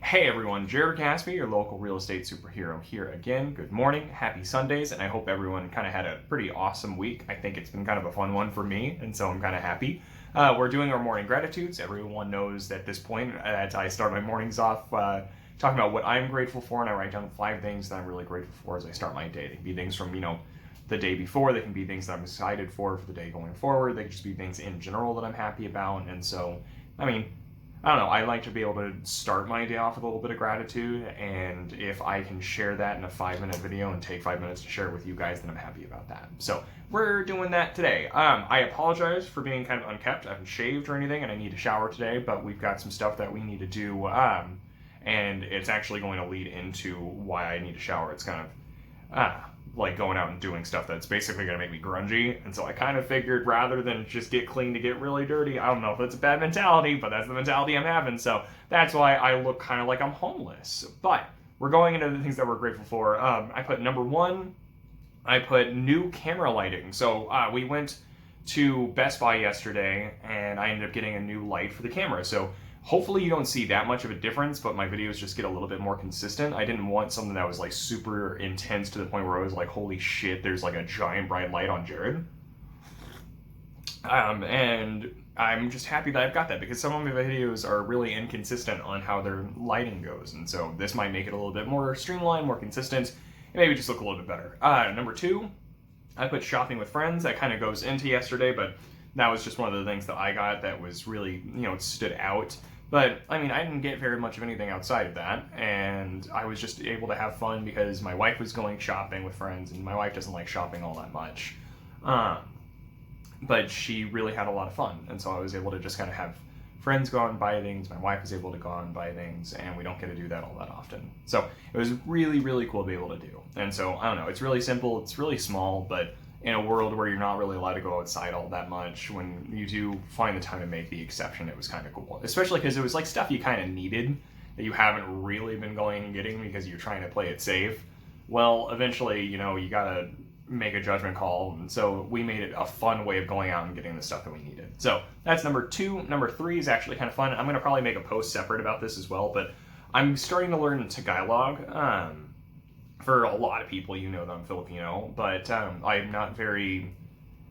Hey everyone, Jared Caspi, your local real estate superhero here again. Good morning, happy Sundays, and I hope everyone kind of had a pretty awesome week. I think it's been kind of a fun one for me, and so I'm kind of happy. We're doing our morning gratitudes. Everyone knows at this point that I start my mornings off talking about what I'm grateful for, and I write down 5 things that I'm really grateful for as I start my day. They can be things from, the day before. They can be things that I'm excited for the day going forward. They can just be things in general that I'm happy about, and so, I don't know, I like to be able to start my day off with a little bit of gratitude, and if I can share that in a 5-minute video and take 5 minutes to share it with you guys, then I'm happy about that. So we're doing that today. I apologize for being kind of unkept. I haven't shaved or anything, and I need to shower today, but we've got some stuff that we need to do, and it's actually going to lead into why I need to shower. It's kind of, like going out and doing stuff that's basically going to make me grungy, and so I kind of figured rather than just get clean to get really dirty, I don't know if that's a bad mentality, but that's the mentality I'm having, so that's why I look kind of like I'm homeless. But we're going into the things that we're grateful for. I put number 1, I put new camera lighting. So we went to Best Buy yesterday, and I ended up getting a new light for the camera, so hopefully you don't see that much of a difference, but my videos just get a little bit more consistent. I didn't want something that was like super intense to the point where I was like, holy shit, there's like a giant bright light on Jared. And I'm just happy that I've got that, because some of my videos are really inconsistent on how their lighting goes, and so this might make it a little bit more streamlined, more consistent, and maybe just look a little bit better. Number 2, I put shopping with friends. That kind of goes into yesterday, but that was just one of the things that I got that was really, it stood out. But, I didn't get very much of anything outside of that, and I was just able to have fun because my wife was going shopping with friends, and my wife doesn't like shopping all that much. But she really had a lot of fun, and so I was able to just kind of have friends go out and buy things, my wife was able to go out and buy things, and we don't get to do that all that often. So it was really, really cool to be able to do. And so, I don't know, it's really simple, it's really small, but in a world where you're not really allowed to go outside all that much, when you do find the time to make the exception, it was kind of cool. Especially because it was like stuff you kind of needed that you haven't really been going and getting because you're trying to play it safe. Well, eventually, you gotta make a judgment call, and so we made it a fun way of going out and getting the stuff that we needed. So that's number 2. Number 3 is actually kind of fun. I'm gonna probably make a post separate about this as well, but I'm starting to learn Tagalog. For a lot of people, that I'm Filipino, but I'm not very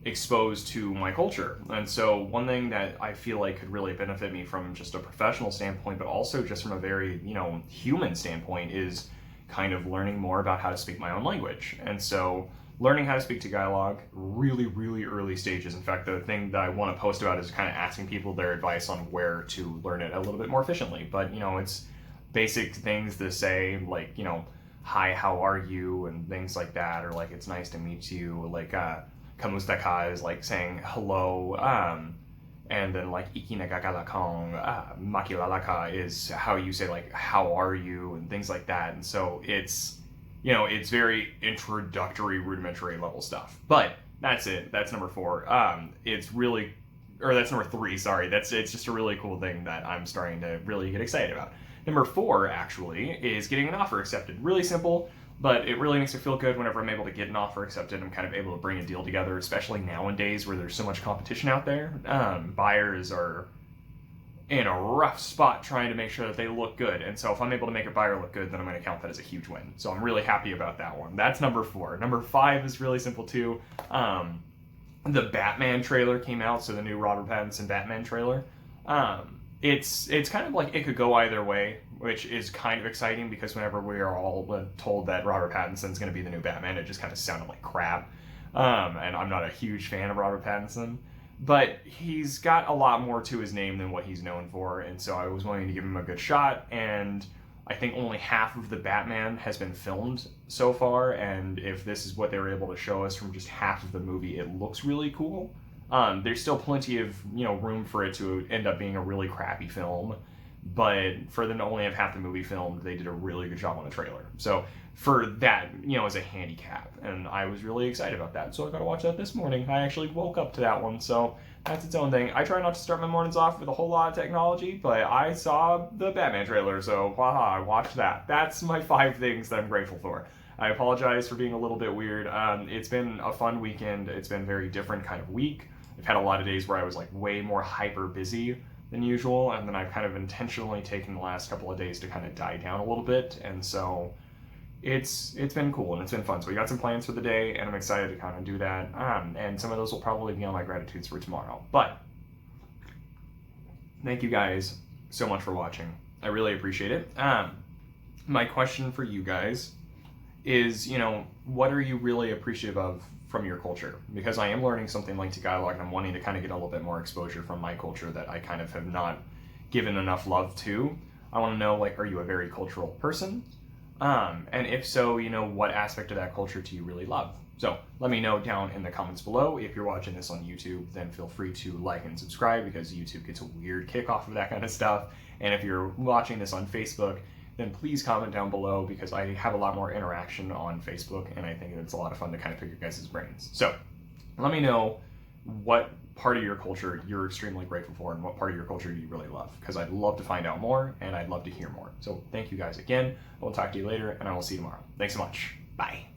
exposed to my culture. And so one thing that I feel like could really benefit me from just a professional standpoint, but also just from a very, human standpoint, is kind of learning more about how to speak my own language. And so learning how to speak Tagalog, really, really early stages. In fact, the thing that I want to post about is kind of asking people their advice on where to learn it a little bit more efficiently. But, it's basic things to say, like, hi, how are you, and things like that, or like, it's nice to meet you, like, kamusta ka is like saying hello, and then like, iki nagagalakong, makilala ka is how you say like, how are you, and things like that. And so it's, it's very introductory, rudimentary level stuff. But that's it. That's number 4. It's really, or that's number 3, sorry. It's just a really cool thing that I'm starting to really get excited about. Number 4, actually, is getting an offer accepted. Really simple, but it really makes me feel good whenever I'm able to get an offer accepted. I'm kind of able to bring a deal together, especially nowadays where there's so much competition out there. Buyers are in a rough spot trying to make sure that they look good. And so if I'm able to make a buyer look good, then I'm going to count that as a huge win. So I'm really happy about that one. That's number 4. Number 5 is really simple too. The Batman trailer came out, so the new Robert Pattinson Batman trailer. It's kind of like it could go either way, which is kind of exciting because whenever we are all told that Robert Pattinson's going to be the new Batman, it just kind of sounded like crap. And I'm not a huge fan of Robert Pattinson, but he's got a lot more to his name than what he's known for, and so I was willing to give him a good shot, and I think only half of the Batman has been filmed so far, and if this is what they were able to show us from just half of the movie, it looks really cool. There's still plenty of room for it to end up being a really crappy film, but for them to only have half the movie filmed, they did a really good job on the trailer. So for that, as a handicap, and I was really excited about that. So I got to watch that this morning. I actually woke up to that one, so that's its own thing. I try not to start my mornings off with a whole lot of technology, but I saw the Batman trailer, so haha, I watched that. That's my 5 things that I'm grateful for. I apologize for being a little bit weird. It's been a fun weekend. It's been a very different kind of week. I've had a lot of days where I was like way more hyper busy, than usual, and then I've kind of intentionally taken the last couple of days to kind of die down a little bit, and so it's been cool and it's been fun. So we got some plans for the day, and I'm excited to kind of do that. And some of those will probably be on my gratitudes for tomorrow. But thank you guys so much for watching. I really appreciate it. My question for you guys is, what are you really appreciative of from your culture? Because I am learning something like Tagalog, and I'm wanting to kind of get a little bit more exposure from my culture that I kind of have not given enough love to. I want to know, are you a very cultural person? And if so, what aspect of that culture do you really love? So let me know down in the comments below. If you're watching this on YouTube, then feel free to like and subscribe, because YouTube gets a weird kick off of that kind of stuff. And if you're watching this on Facebook, then please comment down below, because I have a lot more interaction on Facebook, and I think it's a lot of fun to kind of pick your guys' brains. So let me know what part of your culture you're extremely grateful for, and what part of your culture you really love, because I'd love to find out more, and I'd love to hear more. So thank you guys again. I will talk to you later, and I will see you tomorrow. Thanks so much. Bye.